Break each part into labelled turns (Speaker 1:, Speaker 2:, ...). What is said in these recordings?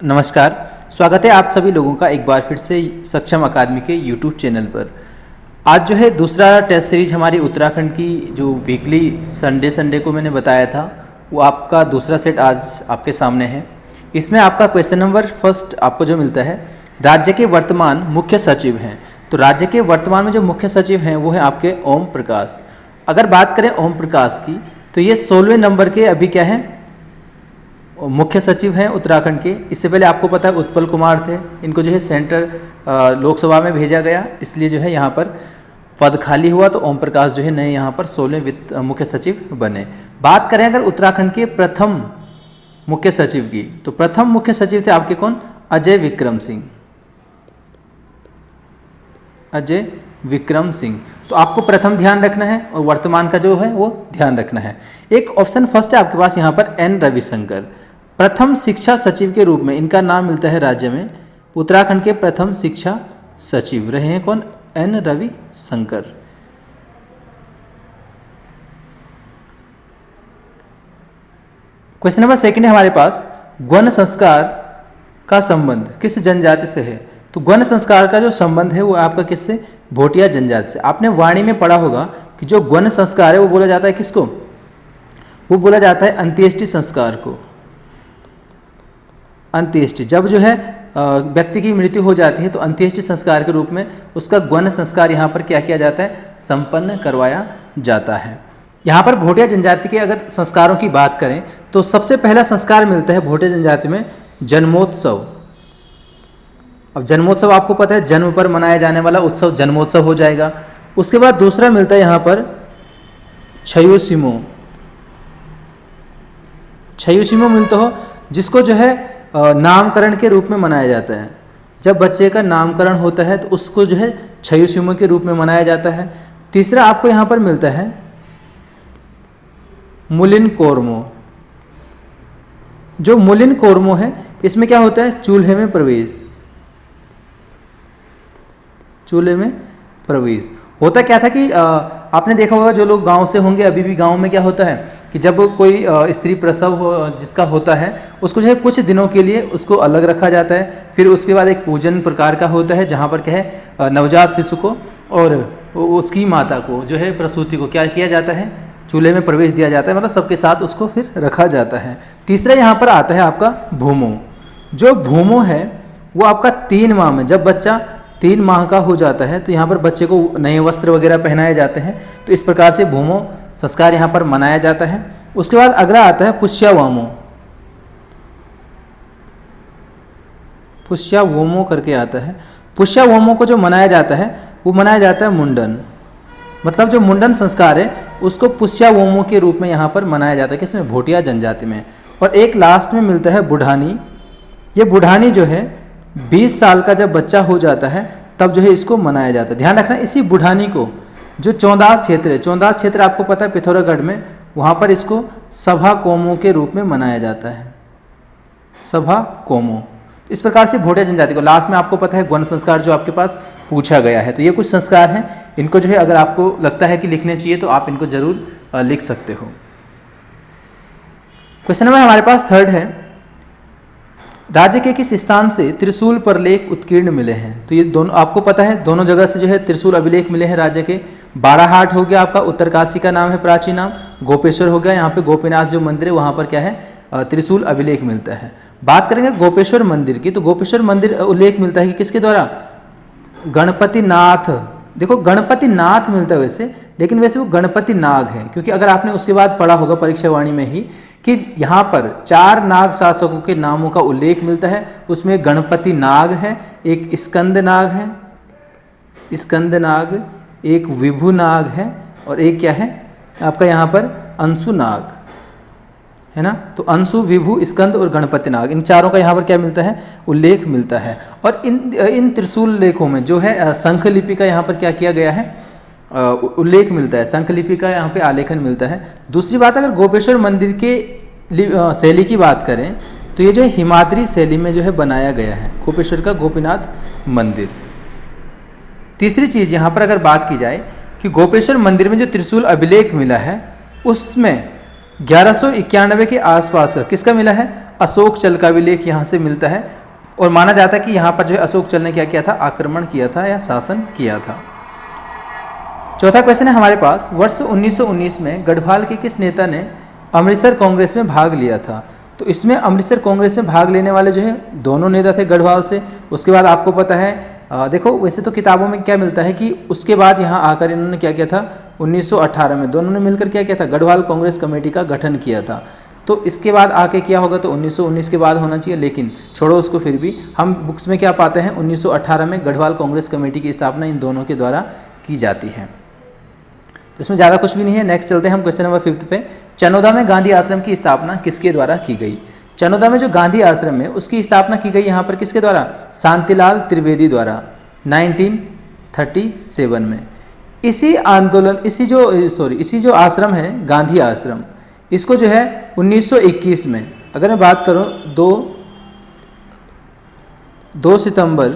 Speaker 1: नमस्कार। स्वागत है आप सभी लोगों का एक बार फिर से सक्षम अकादमी के यूट्यूब चैनल पर। आज जो है दूसरा टेस्ट सीरीज हमारी उत्तराखंड की जो वीकली संडे को मैंने बताया था वो आपका दूसरा सेट आज आपके सामने है। इसमें आपका क्वेश्चन नंबर फर्स्ट आपको जो मिलता है, राज्य के वर्तमान मुख्य सचिव हैं। तो राज्य के वर्तमान में जो मुख्य सचिव हैं वो है आपके ओम प्रकाश। अगर बात करें ओम प्रकाश की तो ये 16वें नंबर के अभी क्या है मुख्य सचिव हैं उत्तराखंड के। इससे पहले आपको पता है उत्पल कुमार थे, इनको जो है सेंटर लोकसभा में भेजा गया, इसलिए जो है यहाँ पर पद खाली हुआ तो ओम प्रकाश जो है नए यहाँ पर 16वें वित्त मुख्य सचिव बने। बात करें अगर उत्तराखंड के प्रथम मुख्य सचिव की तो प्रथम मुख्य सचिव थे आपके कौन, अजय विक्रम सिंह। अजय विक्रम सिंह। तो आपको प्रथम ध्यान रखना है और वर्तमान का जो है वो ध्यान रखना है। एक ऑप्शन फर्स्ट है आपके पास यहाँ पर एन रविशंकर, प्रथम शिक्षा सचिव के रूप में इनका नाम मिलता है राज्य में। उत्तराखंड के प्रथम शिक्षा सचिव रहे हैं कौन, N Ravishankar. Question number second है हमारे पास, गौण संस्कार का संबंध किस जनजाति से है। तो गौण संस्कार का जो संबंध है वो आपका किससे, भोटिया जनजाति से। आपने वाणी में पढ़ा होगा कि जो गौण संस्कार है वो बोला जाता है किसको, वो बोला जाता है अंत्येष्टि संस्कार को। अंत्येष्टि जब जो है व्यक्ति की मृत्यु हो जाती है तो अंत्येष्टि संस्कार के रूप में उसका गौण संस्कार यहाँ पर क्या किया जाता है, संपन्न करवाया जाता है। यहाँ पर भोटिया जनजाति के अगर संस्कारों की बात करें तो सबसे पहला संस्कार मिलता है भोटिया जनजाति में जन्मोत्सव। अब जन्मोत्सव आपको पता है जन्म पर मनाया जाने वाला उत्सव जन्मोत्सव हो जाएगा। उसके बाद दूसरा मिलता है यहाँ पर छयुसिमो। छयुसिमो मिलता हो जिसको जो है नामकरण के रूप में मनाया जाता है। जब बच्चे का नामकरण होता है तो उसको जो है छयुसिमो के रूप में मनाया जाता है। तीसरा आपको यहाँ पर मिलता है मुलिन कोर्मो। जो मुलिन कोर्मो है इसमें क्या होता है, चूल्हे में प्रवेश। चूल्हे में प्रवेश होता क्या था कि आपने देखा होगा जो लोग गांव से होंगे, अभी भी गांव में क्या होता है कि जब कोई स्त्री प्रसव जिसका होता है उसको जो है कुछ दिनों के लिए उसको अलग रखा जाता है। फिर उसके बाद एक पूजन प्रकार का होता है जहां पर क्या है नवजात शिशु को और उसकी माता को जो है प्रसूति को क्या किया जाता है, चूल्हे में प्रवेश दिया जाता है, मतलब सबके साथ उसको फिर रखा जाता है। तीसरा यहाँ पर आता है आपका भूमो। जो भूमो है वो आपका 3 माह में, जब बच्चा 3 माह का हो जाता है तो यहाँ पर बच्चे को नए वस्त्र वगैरह पहनाए जाते हैं। तो इस प्रकार से भूमो संस्कार यहाँ पर मनाया जाता है। उसके बाद अगला आता है पुष्यावोमो। पुष्यावोमो करके आता है। पुष्यावोमो को जो मनाया जाता है वो मनाया जाता है मुंडन, मतलब जो मुंडन संस्कार है उसको पुष्यावोमो के रूप में यहाँ पर मनाया जाता है किसमें, भोटिया जनजाति में। और एक लास्ट में मिलता है बुढ़ानी। ये बुढ़ानी जो है 20 साल का जब बच्चा हो जाता है तब जो है इसको मनाया जाता है। ध्यान रखना इसी बुढ़ानी को जो चौंदास क्षेत्र है, चौंदास क्षेत्र आपको पता है पिथौरागढ़ में, वहाँ पर इसको सभा कोमो के रूप में मनाया जाता है। सभा कोमो। इस प्रकार से भोटिया जनजाति को लास्ट में आपको पता है गौण संस्कार जो आपके पास पूछा गया है। तो ये कुछ संस्कार हैं, इनको जो है अगर आपको लगता है कि लिखने चाहिए तो आप इनको जरूर लिख सकते हो। क्वेश्चन नंबर हमारे पास थर्ड है, राज्य के किस स्थान से त्रिशूल पर लेख उत्कीर्ण मिले हैं। तो ये दोनों आपको पता है, दोनों जगह से जो है त्रिशूल अभिलेख मिले हैं राज्य के। बाराहाट हो गया आपका उत्तरकाशी का नाम है प्राचीन नाम, गोपेश्वर हो गया यहाँ पे गोपीनाथ जो मंदिर है वहाँ पर क्या है त्रिशूल अभिलेख मिलता है। बात करेंगे गोपेश्वर मंदिर की तो गोपेश्वर मंदिर उल्लेख मिलता है कि किसके द्वारा, गणपति नाथ। देखो गणपति नाथ मिलता है वैसे, लेकिन वैसे वो गणपति नाग है, क्योंकि अगर आपने उसके बाद पढ़ा होगा परीक्षा वाणी में ही कि यहाँ पर 4 नाग शासकों के नामों का उल्लेख मिलता है। उसमें गणपति नाग है, एक स्कंद नाग है, स्कंद नाग, एक विभु नाग है और एक क्या है आपका यहाँ पर अंशु नाग है ना। तो अंशु, विभु, स्कंद और गणपति नाग, इन चारों का यहाँ पर क्या मिलता है, उल्लेख मिलता है। और इन त्रिशूल लेखों में जो है शंख लिपि का यहाँ पर क्या किया गया है, उल्लेख मिलता है, शंख लिपि का यहाँ पे आलेखन मिलता है। दूसरी बात अगर गोपेश्वर मंदिर के शैली की बात करें तो ये जो है हिमाद्री शैली में जो है बनाया गया है गोपेश्वर का गोपीनाथ मंदिर। तीसरी चीज़ यहाँ पर अगर बात की जाए कि गोपेश्वर मंदिर में जो त्रिशूल अभिलेख मिला है उसमें 1191 के आसपास का किसका मिला है, अशोक चल का भी लेख यहाँ से मिलता है और माना जाता है कि यहाँ पर जो है अशोक चल ने क्या किया था, आक्रमण किया था या शासन किया था। चौथा क्वेश्चन है हमारे पास, वर्ष 1919 में गढ़वाल के किस नेता ने अमृतसर कांग्रेस में भाग लिया था। तो इसमें अमृतसर कांग्रेस में भाग लेने वाले जो है दोनों नेता थे गढ़वाल से। उसके बाद आपको पता है देखो वैसे तो किताबों में क्या मिलता है कि उसके बाद यहाँ आकर इन्होंने क्या किया था, 1918 में दोनों ने मिलकर क्या किया था, गढ़वाल कांग्रेस कमेटी का गठन किया था। तो इसके बाद आके क्या होगा, तो 1919 के बाद होना चाहिए, लेकिन छोड़ो उसको, फिर भी हम बुक्स में क्या पाते हैं, 1918 में गढ़वाल कांग्रेस कमेटी की स्थापना इन दोनों के द्वारा की जाती है। तो इसमें ज़्यादा कुछ भी नहीं है। नेक्स्ट चलते हैं हम क्वेश्चन नंबर 5 पे। चनोदा में गांधी आश्रम की स्थापना किसके द्वारा की गई। चनोदा में जो गांधी आश्रम है उसकी स्थापना की गई यहाँ पर किसके द्वारा, शांतिलाल त्रिवेदी द्वारा 1937 में। इसी आंदोलन इसी जो आश्रम है गांधी आश्रम, इसको जो है 1921 में, अगर मैं बात करूँ 2 सितंबर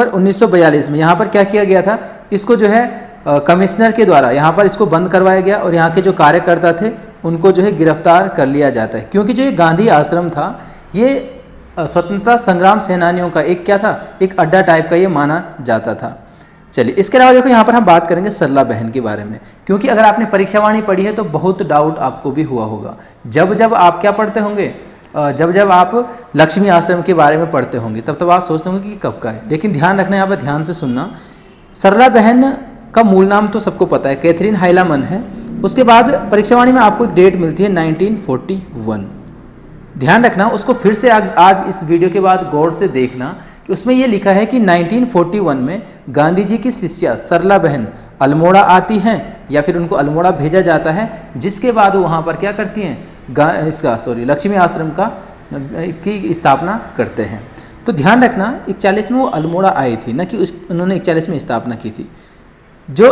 Speaker 1: 1942 में यहाँ पर क्या किया गया था, इसको जो है कमिश्नर के द्वारा यहाँ पर इसको बंद करवाया गया और यहाँ के जो कार्यकर्ता थे उनको जो है गिरफ्तार कर लिया जाता है, क्योंकि जो ये गांधी आश्रम था ये स्वतंत्रता संग्राम सेनानियों का एक क्या था, एक अड्डा टाइप का ये माना जाता था। चलिए इसके अलावा देखो यहाँ पर हम बात करेंगे सरला बहन के बारे में, क्योंकि अगर आपने परीक्षावाणी पढ़ी है तो बहुत डाउट आपको भी हुआ होगा। जब आप क्या पढ़ते होंगे, जब आप लक्ष्मी आश्रम के बारे में पढ़ते होंगे तब आप सोचते होंगे कि कब का है, लेकिन ध्यान रखना, यहाँ पर ध्यान से सुनना। सरला बहन का मूल नाम तो सबको पता है, कैथरीन हाइलामन है। उसके बाद परीक्षावाणी में आपको एक डेट मिलती है 1941। ध्यान रखना, उसको फिर से आज इस वीडियो के बाद गौर से देखना कि उसमें यह लिखा है कि 1941 में गांधी जी की शिष्या सरला बहन अल्मोड़ा आती हैं या फिर उनको अल्मोड़ा भेजा जाता है, जिसके बाद वो वहाँ पर क्या करती हैं, लक्ष्मी आश्रम की स्थापना करते हैं। तो ध्यान रखना 41 में वो अल्मोड़ा आई थी, न कि उन्होंने 41 में स्थापना की थी। जो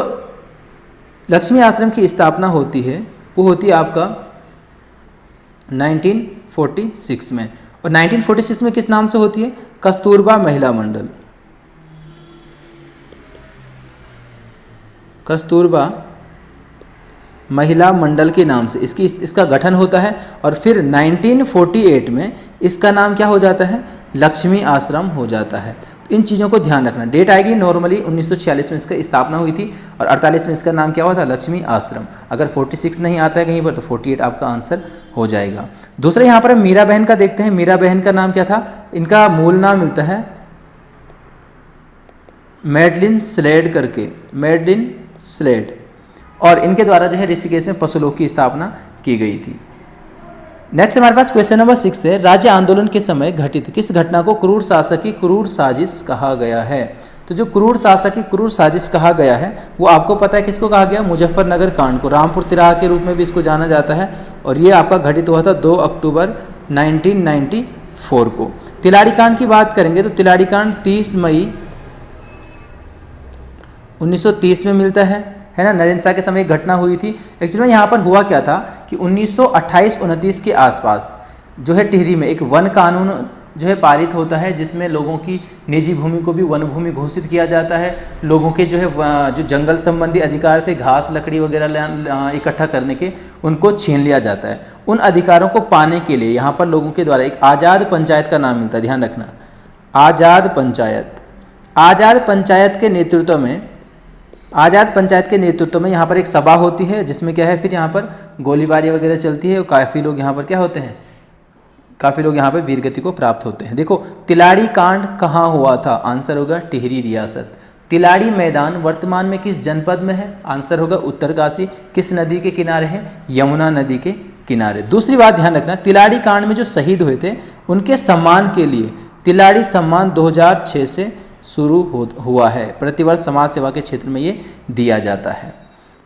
Speaker 1: लक्ष्मी आश्रम की स्थापना होती है वो होती है आपका 1946 में, और 1946 में किस नाम से होती है, कस्तूरबा महिला मंडल। कस्तूरबा महिला मंडल के नाम से इसका गठन होता है, और फिर 1948 में इसका नाम क्या हो जाता है, लक्ष्मी आश्रम हो जाता है। तो इन चीज़ों को ध्यान रखना। डेट आएगी नॉर्मली 1946 में इसका स्थापना हुई थी और 48 में इसका नाम क्या हुआ था, लक्ष्मी आश्रम। अगर 46 नहीं आता है कहीं पर तो 48 आपका आंसर हो जाएगा। दूसरा यहाँ पर मीरा बहन का देखते हैं। मीरा बहन का नाम क्या था, इनका मूल नाम मिलता है मैडलिन स्लेड करके, मैडलिन स्लेड, और इनके द्वारा जो है ऋषिकेश में पशुलोक की स्थापना की गई थी। नेक्स्ट हमारे पास क्वेश्चन नंबर 6 है, राज्य आंदोलन के समय घटित किस घटना को क्रूर शासक की क्रूर साजिश कहा गया है। तो जो क्रूर शासक की क्रूर साजिश कहा गया है वो आपको पता है किसको कहा गया, मुजफ्फरनगर कांड को, रामपुर तिराहा के रूप में भी इसको जाना जाता है, और ये आपका घटित हुआ था 2 अक्टूबर 1994 को। तिलाड़ी कांड की बात करेंगे तो तिलाड़ी कांड 30 मई 1930 में मिलता है ना, नरेंद्र शाह के समय एक घटना हुई थी। एक्चुअली में यहाँ पर हुआ क्या था कि 1928-29 के आसपास जो है टिहरी में एक वन कानून जो है पारित होता है, जिसमें लोगों की निजी भूमि को भी वन भूमि घोषित किया जाता है। लोगों के जो है जो जंगल संबंधी अधिकार थे, घास लकड़ी वगैरह इकट्ठा करने के, उनको छीन लिया जाता है। उन अधिकारों को पाने के लिए यहाँ पर लोगों के द्वारा एक आज़ाद पंचायत का नाम मिलता है, ध्यान रखना, आज़ाद पंचायत। आज़ाद पंचायत के नेतृत्व में यहाँ पर एक सभा होती है, जिसमें क्या है फिर यहाँ पर गोलीबारी वगैरह चलती है और काफ़ी लोग यहाँ पर क्या होते हैं, काफ़ी लोग यहाँ पर वीरगति को प्राप्त होते हैं। देखो तिलाड़ी कांड कहाँ हुआ था, आंसर होगा टिहरी रियासत। तिलाड़ी मैदान वर्तमान में किस जनपद में है, आंसर होगा उत्तरकाशी। किस नदी के किनारे है, यमुना नदी के किनारे। दूसरी बात ध्यान रखना, तिलाड़ी कांड में जो शहीद हुए थे उनके सम्मान के लिए तिलाड़ी सम्मान 2006 से शुरू हुआ है। प्रतिवर्ष समाज सेवा के क्षेत्र में ये दिया जाता है।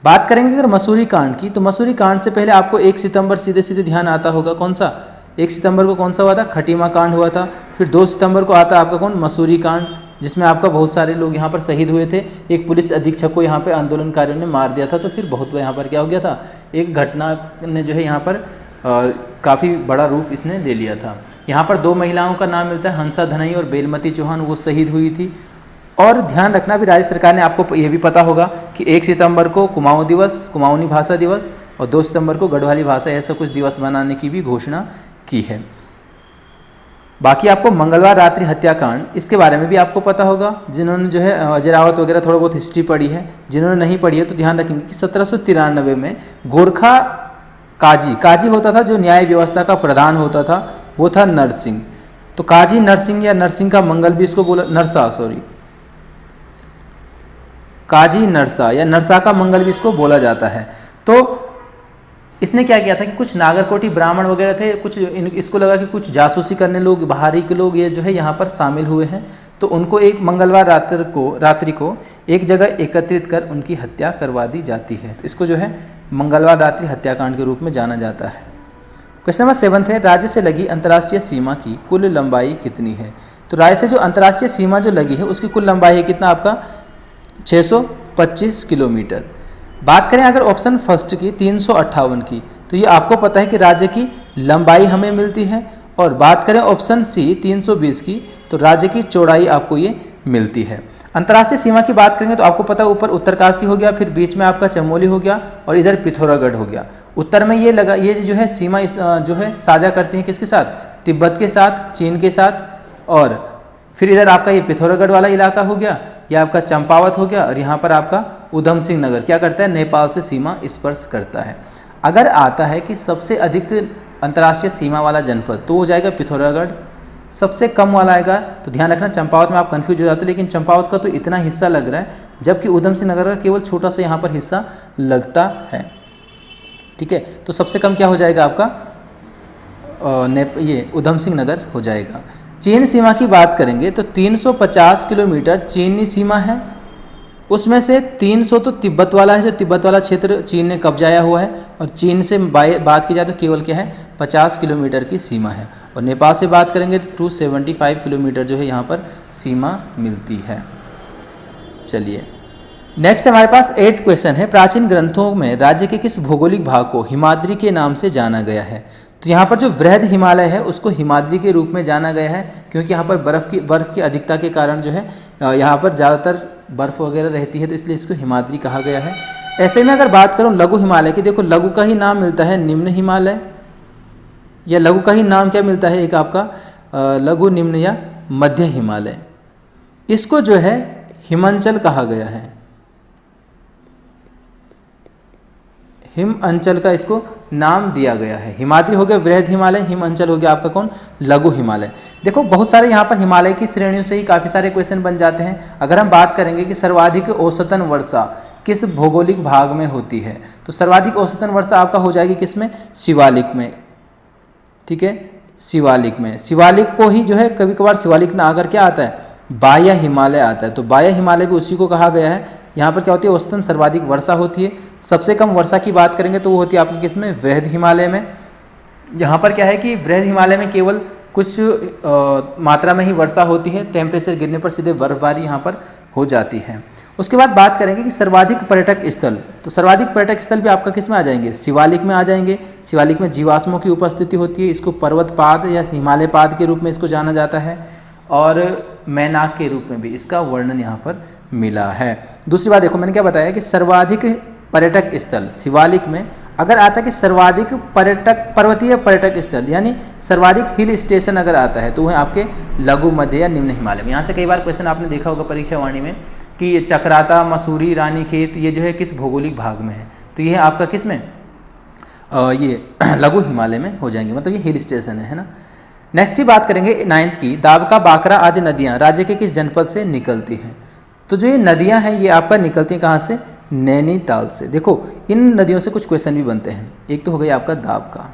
Speaker 1: बात करेंगे अगर मसूरी कांड की, तो मसूरी कांड से पहले आपको 1 सितंबर सीधे ध्यान आता होगा, कौन सा, 1 सितंबर को कौन सा हुआ था, खटीमा कांड हुआ था। फिर 2 सितंबर को आता है आपका कौन, मसूरी कांड, जिसमें आपका बहुत सारे लोग यहाँ पर शहीद हुए थे। एक पुलिस अधीक्षक को यहाँ पे आंदोलनकारियों ने मार दिया था, तो फिर बहुत यहाँ पर क्या हो गया था, एक घटना ने जो है यहाँ पर काफ़ी बड़ा रूप इसने ले लिया था। यहाँ पर 2 महिलाओं का नाम मिलता है, हंसा धनई और बेलमती चौहान, वो शहीद हुई थी। और ध्यान रखना भी, राज्य सरकार ने, आपको ये भी पता होगा कि 1 सितंबर को कुमाऊं दिवस, कुमाऊनी भाषा दिवस, और 2 सितंबर को गढ़वाली भाषा, ऐसा कुछ दिवस मनाने की भी घोषणा की है। बाकी आपको मंगलवार रात्रि हत्याकांड, इसके बारे में भी आपको पता होगा, जिन्होंने जो है अजय रावत वगैरह थोड़ा बहुत हिस्ट्री पढ़ी है। जिन्होंने नहीं पढ़ी है तो ध्यान रखेंगे कि 1793 में गोरखा काजी होता था, जो न्याय व्यवस्था का प्रधान होता था, वो था नरसिंह। तो काजी नरसिंह या नरसिंह का मंगल भी इसको बोला, काजी नरसा या नरसा का मंगल भी इसको बोला जाता है। तो इसने क्या किया था कि कुछ नागरकोटी ब्राह्मण वगैरह थे, कुछ इसको लगा कि कुछ जासूसी करने लोग, बाहरी के लोग ये जो है यहाँ पर शामिल हुए हैं, तो उनको एक मंगलवार रात्रि को एक जगह एकत्रित कर उनकी हत्या करवा दी जाती है। तो इसको जो है मंगलवार रात्रि हत्याकांड के रूप में जाना जाता है। क्वेश्चन नंबर 7 है, राज्य से लगी अंतर्राष्ट्रीय सीमा की कुल लंबाई कितनी है? तो राज्य से जो अंतर्राष्ट्रीय सीमा जो लगी है उसकी कुल लंबाई है कितना आपका? 625 किलोमीटर। बात करें अगर ऑप्शन फर्स्ट की 358 की, तो ये आपको पता है कि राज्य की लंबाई हमें मिलती है। और बात करें ऑप्शन सी 320 की, तो राज्य की चौड़ाई आपको ये मिलती है। अंतर्राष्ट्रीय सीमा की बात करेंगे तो आपको पता है ऊपर उत्तरकाशी हो गया, फिर बीच में आपका चमोली हो गया और इधर पिथौरागढ़ हो गया। उत्तर में ये जो है सीमा जो है साझा करती है किसके साथ? तिब्बत के साथ, चीन के साथ। और फिर इधर आपका ये पिथौरागढ़ वाला इलाका हो गया, यह आपका चंपावत हो गया, और यहाँ पर आपका उधम सिंह नगर क्या करता है? नेपाल से सीमा स्पर्श करता है। अगर आता है कि सबसे अधिक अंतर्राष्ट्रीय सीमा वाला जनपद, तो हो जाएगा पिथौरागढ़। सबसे कम वाला आएगा तो ध्यान रखना चंपावत में आप कंफ्यूज हो जाते हैं, लेकिन चंपावत का तो इतना हिस्सा लग रहा है, जबकि उधम सिंह नगर का केवल छोटा सा यहाँ पर हिस्सा लगता है। ठीक है, तो सबसे कम क्या हो जाएगा आपका? ये उधम सिंह नगर हो जाएगा। चीन सीमा की बात करेंगे तो 350 किलोमीटर चीनी सीमा है, उसमें से 300 तो तिब्बत वाला है, जो तिब्बत वाला क्षेत्र चीन ने कब्जाया हुआ है। और चीन से बात की जाए तो केवल क्या है? 50 किलोमीटर की सीमा है। और नेपाल से बात करेंगे तो 275 किलोमीटर जो है यहाँ पर सीमा मिलती है। चलिए नेक्स्ट हमारे पास 8th क्वेश्चन है, प्राचीन ग्रंथों में राज्य के किस भौगोलिक भाग को हिमाद्री के नाम से जाना गया है? तो यहाँ पर जो वृहद हिमालय है उसको हिमाद्री के रूप में जाना गया है, क्योंकि यहाँ पर बर्फ़ की अधिकता के कारण जो है यहाँ पर ज़्यादातर बर्फ़ वगैरह रहती है, तो इसलिए इसको हिमाद्री कहा गया है। ऐसे में अगर बात करूँ लघु हिमालय की, देखो लघु का ही नाम मिलता है निम्न हिमालय, या लघु का ही नाम क्या मिलता है? एक आपका लघु, निम्न या मध्य हिमालय। इसको जो है हिमांचल कहा गया है, हिम अंचल का इसको नाम दिया गया है। हिमाद्री हो गया वृहद हिमालय, हिमांचल हो गया आपका कौन? लघु हिमालय। देखो बहुत सारे यहाँ पर हिमालय की श्रेणियों से ही काफ़ी सारे क्वेश्चन बन जाते हैं। अगर हम बात करेंगे कि सर्वाधिक औसतन वर्षा किस भौगोलिक भाग में होती है, तो सर्वाधिक औसतन वर्षा आपका हो जाएगी किस में? शिवालिक में। ठीक है, शिवालिक में। शिवालिक को ही जो है कभी कभार शिवालिक ना आकर क्या आता है? बाह्य हिमालय आता है। तो बाह्य हिमालय भी उसी को कहा गया है। यहाँ पर क्या होती है? औसतन सर्वाधिक वर्षा होती है। सबसे कम वर्षा की बात करेंगे तो वो होती है आपकी किस में? वृहद हिमालय में। यहाँ पर क्या है कि वृहद हिमालय में केवल कुछ मात्रा में ही वर्षा होती है, टेम्परेचर गिरने पर सीधे बर्फबारी यहाँ पर हो जाती है। उसके बाद बात करेंगे कि सर्वाधिक पर्यटक स्थल, तो सर्वाधिक पर्यटक स्थल भी आपका किस में आ जाएंगे? शिवालिक में आ जाएंगे। शिवालिक में जीवाश्मों की उपस्थिति होती है, इसको पर्वतपाद या हिमालय पाद के रूप में इसको जाना जाता है, और मैनाक के रूप में भी इसका वर्णन यहाँ पर मिला है। दूसरी बात देखो, मैंने क्या बताया कि सर्वाधिक पर्यटक स्थल शिवालिक में अगर आता है कि सर्वाधिक पर्वतीय पर्यटक स्थल यानी सर्वाधिक हिल स्टेशन अगर आता है तो वह आपके लघु, मध्य या निम्न हिमालय में। यहाँ से कई बार क्वेश्चन आपने देखा होगा परीक्षा वाणी में कि चक्राता, मसूरी, रानीखेत ये जो है किस भौगोलिक भाग में है, तो ये आपका किस में? ये लघु हिमालय में हो जाएंगे, मतलब ये हिल स्टेशन है ना। नेक्स्ट की बात करेंगे 9th की, दाबका, बाकरा आदि नदियाँ राज्य के किस जनपद से निकलती हैं? तो जो ये नदियाँ हैं ये आपका निकलती हैं कहाँ से? नैनीताल से। देखो इन नदियों से कुछ क्वेश्चन भी बनते हैं। एक तो हो गया आपका दाबका।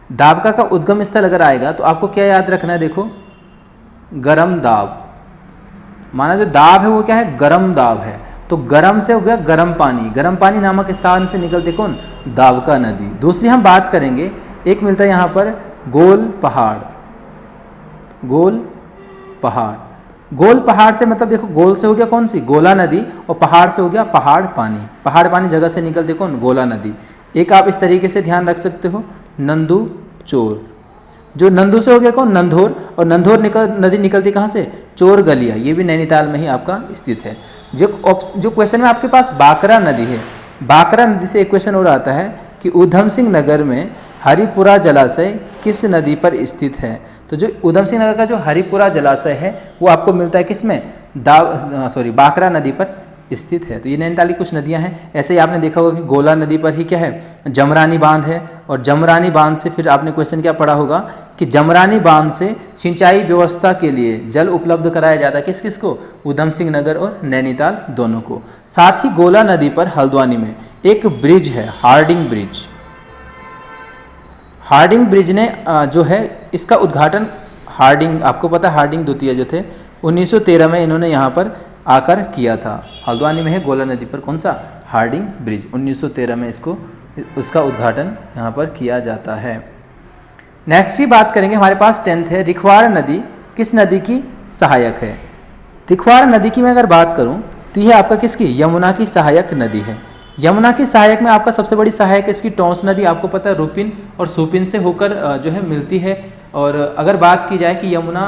Speaker 1: दाबका का उद्गम स्थल अगर आएगा तो आपको क्या याद रखना है? देखो गरम दाब, माना जो दाब है वो क्या है? गरम दाब है। तो गरम से हो गया गरम पानी, गरम पानी नामक स्थान से निकलते कौन? दाबका नदी। दूसरी हम बात करेंगे, एक मिलता है यहाँ पर गोल पहाड़। गोल पहाड़, गोल पहाड़ से मतलब देखो गोल से हो गया कौन सी? गोला नदी, और पहाड़ से हो गया पहाड़ पानी। पहाड़ पानी जगह से निकलते कौन? गोला नदी। एक आप इस तरीके से ध्यान रख सकते हो, नंदू चोर। जो नंदू से हो गया कौन, नंधौर, और नंधौर नदी निकलती कहाँ से, चोर गलिया, ये भी नैनीताल में ही आपका स्थित है। जो क्वेश्चन में आपके पास बाकरा नदी है, बाकरा नदी से एक क्वेश्चन और आता है कि ऊधम सिंह नगर में हरिपुरा जलाशय किस नदी पर स्थित है। तो जो ऊधम सिंह नगर का जो हरिपुरा जलाशय है वो आपको मिलता है किसमें, बाकरा नदी पर स्थित है। तो ये नैनीताल की कुछ नदियां हैं। ऐसे ही आपने देखा होगा कि गोला नदी पर ही क्या है, जमरानी बांध है, और जमरानी बांध से फिर आपने क्वेश्चन क्या पढ़ा होगा कि जमरानी बांध से सिंचाई व्यवस्था के लिए जल उपलब्ध कराया जाता है किस किस को, ऊधम सिंह नगर और नैनीताल दोनों को। साथ ही गोला नदी पर हल्द्वानी में एक ब्रिज है, हार्डिंग ब्रिज। हार्डिंग ब्रिज ने जो है इसका उद्घाटन, हार्डिंग आपको पता है, हार्डिंग द्वितीय जो थे 1913 में इन्होंने यहाँ पर आकर किया था। हल्द्वानी में है गोला नदी पर कौन सा, हार्डिंग ब्रिज, 1913 में उसका उद्घाटन यहाँ पर किया जाता है। नेक्स्ट की बात करेंगे, हमारे पास 10th है, रिखवाड़ नदी किस नदी की सहायक है। रिखवाड़ नदी की मैं अगर बात करूँ तो यह आपका किसकी, यमुना की सहायक नदी है। यमुना की सहायक में आपका सबसे बड़ी सहायक है इसकी टोंस नदी, आपको पता है रूपिन और सुपिन से होकर जो है मिलती है। और अगर बात की जाए कि यमुना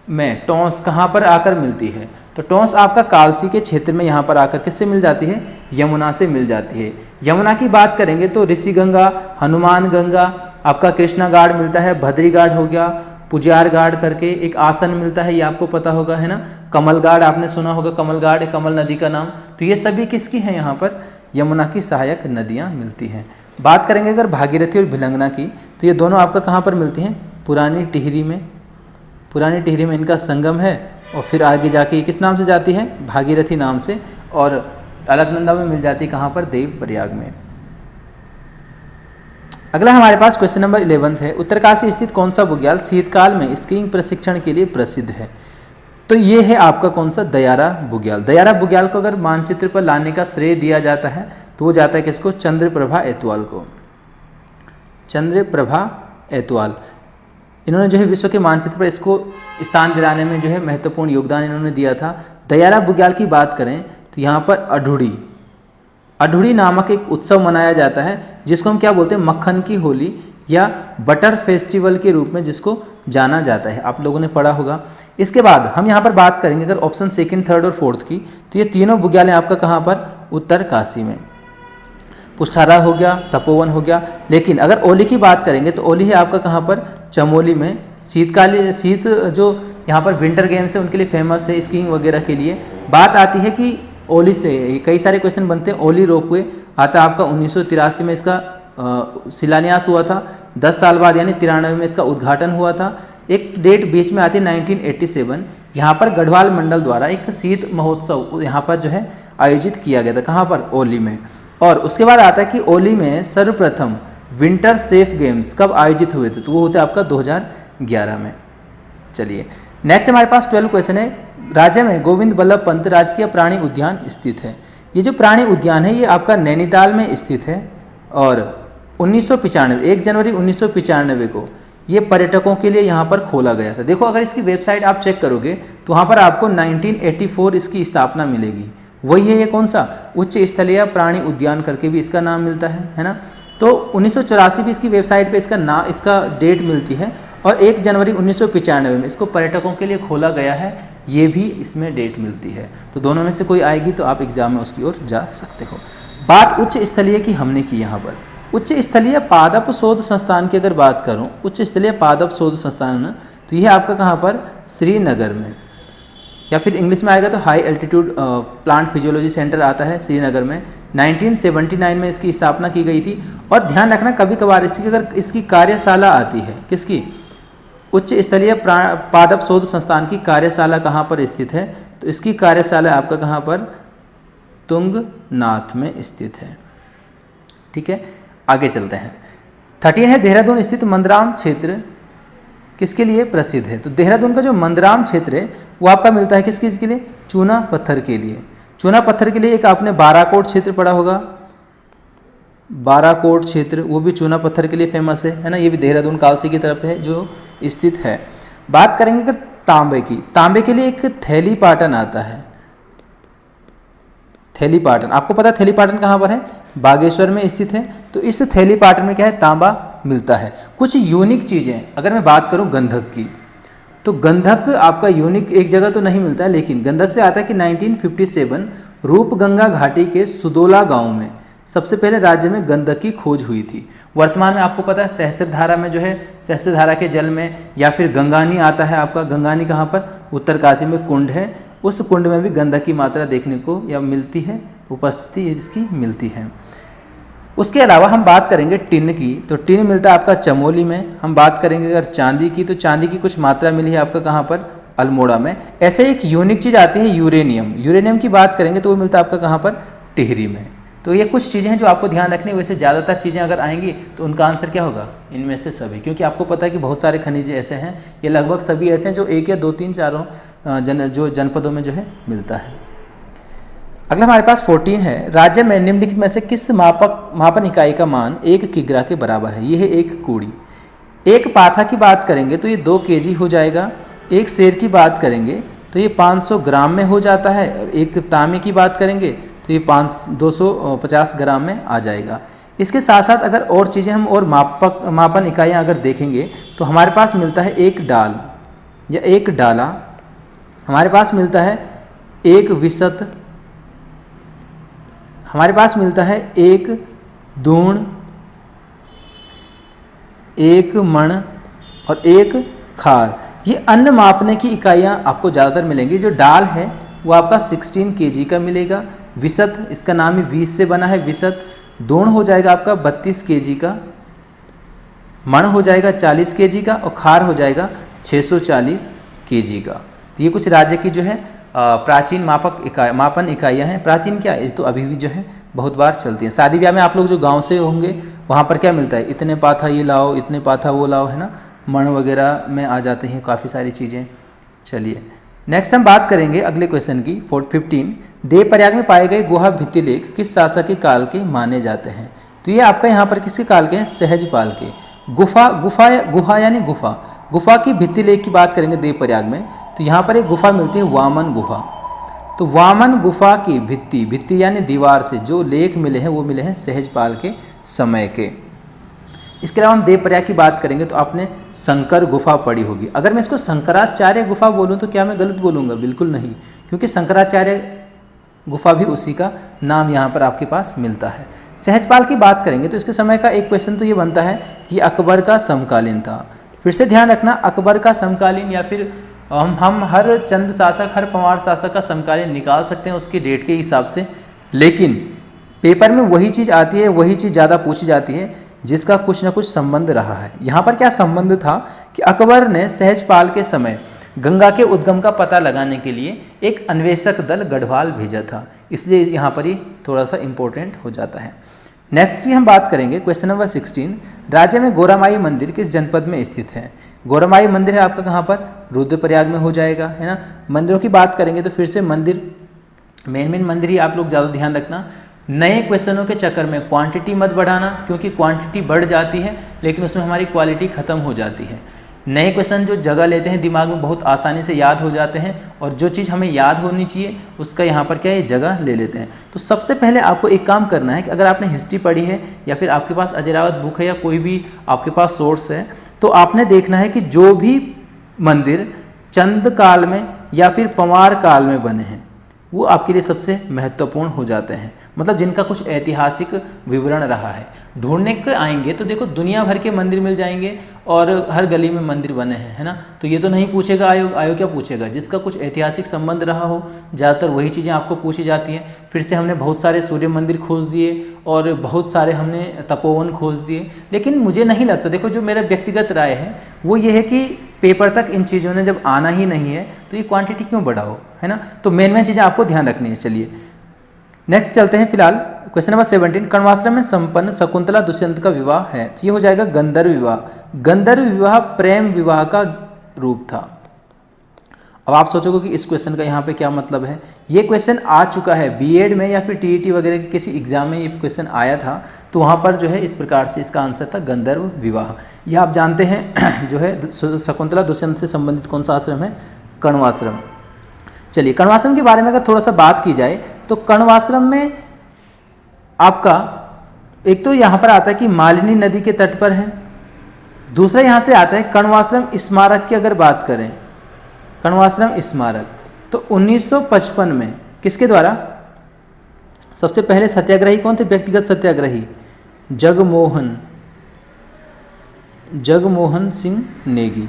Speaker 1: में टोंस कहाँ पर आकर मिलती है, तो टोंस आपका कालसी के क्षेत्र में यहाँ पर आकर किससे मिल जाती है, यमुना से मिल जाती है। यमुना की बात करेंगे तो ऋषि गंगा, हनुमान गंगा, आपका कृष्णा घाट मिलता है, भद्री घाट हो गया, पुजार घाट करके एक आसन मिलता है, ये आपको पता होगा है ना, कमल घाट आपने सुना होगा, कमल घाट है कमल नदी का नाम। तो ये सभी किसकी हैं, यहाँ पर यमुना की सहायक नदियाँ मिलती हैं। बात करेंगे अगर भागीरथी और भिलंगना की, तो ये दोनों आपका कहाँ पर मिलती हैं, पुरानी टिहरी में। पुरानी टिहरी में इनका संगम है, और फिर आगे जाके ये किस नाम से जाती है, भागीरथी नाम से, और अलकनंदा में मिल जाती है कहाँ पर, देव प्रयाग में। अगला हमारे पास क्वेश्चन नंबर 11 है, उत्तरकाशी स्थित कौन सा बुग्याल शीतकाल में स्कीइंग प्रशिक्षण के लिए प्रसिद्ध है। तो ये है आपका कौन सा, दयारा बुग्याल। दयारा बुग्याल को अगर मानचित्र पर लाने का श्रेय दिया जाता है तो वो जाता है किसको, चंद्रप्रभा एतवाल को। चंद्रप्रभा एतवाल, इन्होंने जो है विश्व के मानचित्र पर इसको स्थान दिलाने में जो है महत्वपूर्ण योगदान इन्होंने दिया था। दयारा बुग्याल की बात करें तो यहाँ पर अढूड़ी नामक एक उत्सव मनाया जाता है, जिसको हम क्या बोलते हैं, मक्खन की होली या बटर फेस्टिवल के रूप में जिसको जाना जाता है, आप लोगों ने पढ़ा होगा। इसके बाद हम यहाँ पर बात करेंगे अगर ऑप्शन 2nd, 3rd और 4th की, तो ये तीनों बुग्याल हैं आपका कहाँ पर, उत्तरकाशी में। पुष्ठारा हो गया, तपोवन हो गया। लेकिन अगर ओली की बात करेंगे तो ओली है आपका कहाँ पर, चमोली में। शीत जो यहाँ पर विंटर गेम्स है उनके लिए फेमस है, स्कीइंग वगैरह के लिए। बात आती है कि ओली से कई सारे क्वेश्चन बनते हैं। ओली रोपवे आता है आपका 1983 में, इसका शिलान्यास हुआ था। 10 साल बाद यानी 93 में इसका उद्घाटन हुआ था। एक डेट बीच में आती है 1987, यहाँ पर गढ़वाल मंडल द्वारा एक शीत महोत्सव यहाँ पर जो है आयोजित किया गया था, कहाँ पर, ओली में। और उसके बाद आता है कि ओली में सर्वप्रथम विंटर सेफ गेम्स कब आयोजित हुए थे, तो वो होते आपका 2011 में। चलिए नेक्स्ट हमारे पास 12 क्वेश्चन है, राज्य में गोविंद बल्लभ पंत राजकीय प्राणी उद्यान स्थित है। ये जो प्राणी उद्यान है ये आपका नैनीताल में स्थित है, और 1995 1 जनवरी 1995 को ये पर्यटकों के लिए यहाँ पर खोला गया था। देखो अगर इसकी वेबसाइट आप चेक करोगे तो वहाँ पर आपको 1984 इसकी स्थापना मिलेगी। वही है ये कौन सा, उच्च स्थलीय प्राणी उद्यान करके भी इसका नाम मिलता है ना। तो 1984 भी इसकी वेबसाइट पे इसका डेट मिलती है, और 1 जनवरी 1995 में इसको पर्यटकों के लिए खोला गया है, ये भी इसमें डेट मिलती है। तो दोनों में से कोई आएगी तो आप एग्जाम में उसकी ओर जा सकते हो। बात उच्च स्थलीय की हमने की यहाँ पर। उच्च स्थलीय पादप शोध संस्थान की अगर बात करूँ, उच्च स्थलीय पादप शोध संस्थान, तो यह आपका कहाँ पर, श्रीनगर में, या फिर इंग्लिश में आएगा तो high altitude plant physiology centre आता है श्रीनगर में। 1979 में इसकी स्थापना की गई थी। और ध्यान रखना कभी कभार इसकी कार्यशाला आती है, किसकी, उच्च स्थलीय पादप शोध संस्थान की कार्यशाला कहाँ पर स्थित है, तो इसकी कार्यशाला आपका कहाँ पर, तुंगनाथ में स्थित है। ठीक है, आगे चलते हैं। 13 है, देहरादून स्थित मंदराम क्षेत्र किसके लिए प्रसिद्ध है। तो देहरादून का जो मंदराम क्षेत्र है वो आपका मिलता है किस के लिए, चूना पत्थर के लिए। चूना पत्थर के लिए एक आपने बाराकोट क्षेत्र पढ़ा होगा, बाराकोट क्षेत्र, वो भी चूना पत्थर के लिए फेमस है ना। ये भी देहरादून कालसी की तरफ है जो स्थित है। बात करेंगे अगर तांबे की, तांबे के लिए एक थैली पाटन आता है। थैली पाटन, आपको पता है थैली पाटन कहाँ पर है, बागेश्वर में स्थित है। तो इस थैली पाटन में क्या है, तांबा मिलता है। कुछ यूनिक चीज़ें अगर मैं बात करूं गंधक की, तो गंधक आपका यूनिक एक जगह तो नहीं मिलता है, लेकिन गंधक से आता है कि 1957 रूपगंगा घाटी के सुदोला गांव में सबसे पहले राज्य में गंधक की खोज हुई थी। वर्तमान में आपको पता है सहस्त्रधारा में जो है, सहस्त्रधारा के जल में, या फिर गंगानी आता है आपका, गंगानी कहाँ पर, उत्तरकाशी में कुंड है, उस कुंड में भी गंधक की मात्रा देखने को या मिलती है, उपस्थिति इसकी मिलती है। उसके अलावा हम बात करेंगे टिन की, तो टिन मिलता है आपका चमोली में। हम बात करेंगे अगर चांदी की, तो चांदी की कुछ मात्रा मिली है आपका कहाँ पर, अल्मोड़ा में। ऐसे एक यूनिक चीज़ आती है यूरेनियम, यूरेनियम की बात करेंगे तो वो मिलता है आपका कहाँ पर, टिहरी में। तो ये कुछ चीज़ें हैं जो आपको ध्यान रखनी है। वैसे ज़्यादातर चीज़ें अगर आएंगी तो उनका आंसर क्या होगा, इनमें से सभी, क्योंकि आपको पता है कि बहुत सारे खनिज ऐसे हैं, ये लगभग सभी ऐसे हैं जो एक या दो तीन चारों जो जनपदों में जो है मिलता है। अगला हमारे पास 14 है, राज्य में निम्नलिखित में से किस मापन इकाई का मान 1 किग्रा के बराबर है। ये है एक कूड़ी। एक पाथा की बात करेंगे तो ये 2 केजी हो जाएगा। एक सेर की बात करेंगे तो ये 500 ग्राम में हो जाता है, और एक तांबे की बात करेंगे तो ये 250 ग्राम में आ जाएगा। इसके साथ साथ अगर और चीज़ें हम और मापन इकाइयाँ अगर देखेंगे तो हमारे पास मिलता है एक डाल या एक डाला, हमारे पास मिलता है एक विसत, हमारे पास मिलता है एक दूण, एक मण और एक खार। ये अन्न मापने की इकाइयाँ आपको ज़्यादातर मिलेंगी। जो डाल है वो आपका 16 केजी का मिलेगा। विसत, इसका नाम ही 20 से बना है विसत। दूण हो जाएगा आपका 32 केजी का। मण हो जाएगा 40 केजी का, और खार हो जाएगा 640 केजी का। तो ये कुछ राज्य की जो है प्राचीन मापन इकाइयाँ हैं। प्राचीन क्या, ये तो अभी भी जो है बहुत बार चलती हैं। शादी ब्याह में आप लोग जो गांव से होंगे वहाँ पर क्या मिलता है, इतने पाथा ये लाओ, इतने पाथा वो लाओ, है ना, मण वगैरह में आ जाते हैं काफ़ी सारी चीज़ें। चलिए नेक्स्ट हम बात करेंगे अगले क्वेश्चन की 15। देवप्रयाग में पाए गए गुहा भित्तिलेख किस शासक के काल के माने जाते हैं। तो ये आपका यहाँ पर किसके काल के हैं, सहजपाल के। गुहा यानी गुफा, गुफा की भित्तिलेख की बात करेंगे देवप्रयाग में, तो यहाँ पर एक गुफा मिलती है वामन गुफा। तो वामन गुफा की भित्ति यानी दीवार से जो लेख मिले हैं वो मिले हैं सहजपाल के समय के। इसके अलावा हम देवप्रयाग की बात करेंगे तो आपने शंकर गुफा पढ़ी होगी। अगर मैं इसको शंकराचार्य गुफा बोलूँ तो क्या मैं गलत बोलूँगा, बिल्कुल नहीं, क्योंकि शंकराचार्य गुफा भी उसी का नाम यहाँ पर आपके पास मिलता है। सहजपाल की बात करेंगे तो इसके समय का एक क्वेश्चन तो ये बनता है कि अकबर का समकालीन था। फिर से ध्यान रखना, अकबर का समकालीन या फिर हम हर चंद शासक, हर पंवार शासक का समकालीन निकाल सकते हैं उसकी डेट के हिसाब से, लेकिन पेपर में वही चीज़ आती है, वही चीज़ ज़्यादा पूछी जाती है जिसका कुछ ना कुछ संबंध रहा है। यहाँ पर क्या संबंध था कि अकबर ने सहजपाल के समय गंगा के उद्गम का पता लगाने के लिए एक अन्वेषक दल गढ़वाल भेजा था, इसलिए यहाँ पर ये थोड़ा सा इम्पोर्टेंट हो जाता है। नेक्स्ट की हम बात करेंगे क्वेश्चन नंबर 16, राज्य में गोरामाई मंदिर किस जनपद में स्थित है। गोरामाई मंदिर है आपका कहाँ पर, रुद्रप्रयाग में हो जाएगा, है ना। मंदिरों की बात करेंगे तो फिर से मंदिर मेन मंदिर ही आप लोग ज़्यादा ध्यान रखना। नए क्वेश्चनों के चक्कर में क्वांटिटी मत बढ़ाना, क्योंकि क्वांटिटी बढ़ जाती है लेकिन उसमें हमारी क्वालिटी ख़त्म हो जाती है। नए क्वेश्चन जो जगह लेते हैं दिमाग में, बहुत आसानी से याद हो जाते हैं, और जो चीज़ हमें याद होनी चाहिए उसका यहाँ पर क्या है, जगह ले लेते हैं। तो सबसे पहले आपको एक काम करना है कि अगर आपने हिस्ट्री पढ़ी है या फिर आपके पास अजरावत बुक है या कोई भी आपके पास सोर्स है, तो आपने देखना है कि जो भी मंदिर चंद काल में या फिर पंवार काल में बने हैं वो आपके लिए सबसे महत्वपूर्ण हो जाते हैं, मतलब जिनका कुछ ऐतिहासिक विवरण रहा है। ढूंढने के आएंगे तो देखो दुनिया भर के मंदिर मिल जाएंगे और हर गली में मंदिर बने हैं, है ना। तो ये तो नहीं पूछेगा आयोग क्या पूछेगा, जिसका कुछ ऐतिहासिक संबंध रहा हो, ज़्यादातर वही चीज़ें आपको पूछी जाती हैं। फिर से हमने बहुत सारे सूर्य मंदिर खोज दिए और बहुत सारे हमने तपोवन खोज दिए, लेकिन मुझे नहीं लगता, देखो जो मेरा व्यक्तिगत राय है वो ये है कि पेपर तक इन चीज़ों ने जब आना ही नहीं है तो ये क्वांटिटी क्यों बढ़ाओ, है ना। तो मेन चीज़ें आपको ध्यान रखनी है। चलिए नेक्स्ट चलते हैं। फिलहाल क्वेश्चन नंबर 17, कण्वाश्रम में संपन्न शकुंतला दुष्यंत का विवाह है, तो ये हो जाएगा गंधर्व विवाह। गंधर्व विवाह प्रेम विवाह का रूप था। अब आप सोचोगे कि इस क्वेश्चन का यहाँ पे क्या मतलब है। ये क्वेश्चन आ चुका है बीएड में या फिर टीईटी वगैरह के किसी एग्जाम में, ये क्वेश्चन आया था, तो वहाँ पर जो है इस प्रकार से इसका आंसर था गंधर्व विवाह। ये आप जानते हैं जो है शकुंतला दुष्यंत से संबंधित कौन सा आश्रम है, कण्वाश्रम। चलिए कण्वाश्रम के बारे में अगर थोड़ा सा बात की जाए तो कण्वाश्रम में आपका एक तो यहाँ पर आता है कि मालिनी नदी के तट पर है, दूसरा यहाँ से आता है कण्वाश्रम स्मारक की अगर बात करें, कण्वाश्रम स्मारक तो 1955 में किसके द्वारा, सबसे पहले सत्याग्रही कौन थे, व्यक्तिगत सत्याग्रही जगमोहन सिंह नेगी।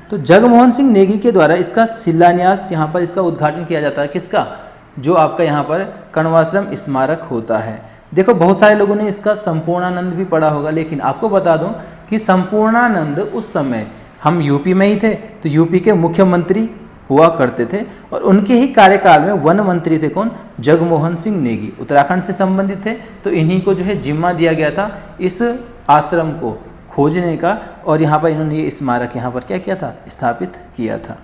Speaker 1: तो जगमोहन सिंह नेगी के द्वारा इसका शिलान्यास, यहाँ पर इसका उद्घाटन किया जाता है, किसका, जो आपका यहाँ पर कण्वाश्रम स्मारक होता है। देखो बहुत सारे लोगों ने इसका संपूर्णानंद भी पढ़ा होगा, लेकिन आपको बता दूं कि संपूर्णानंद उस समय हम यूपी में ही थे, तो यूपी के मुख्यमंत्री हुआ करते थे और उनके ही कार्यकाल में वन मंत्री थे कौन, जगमोहन सिंह नेगी, उत्तराखंड से संबंधित थे। तो इन्हीं को जो है जिम्मा दिया गया था इस आश्रम को खोजने का, और यहाँ पर इन्होंने ये स्मारक यहाँ पर क्या किया था, स्थापित किया था।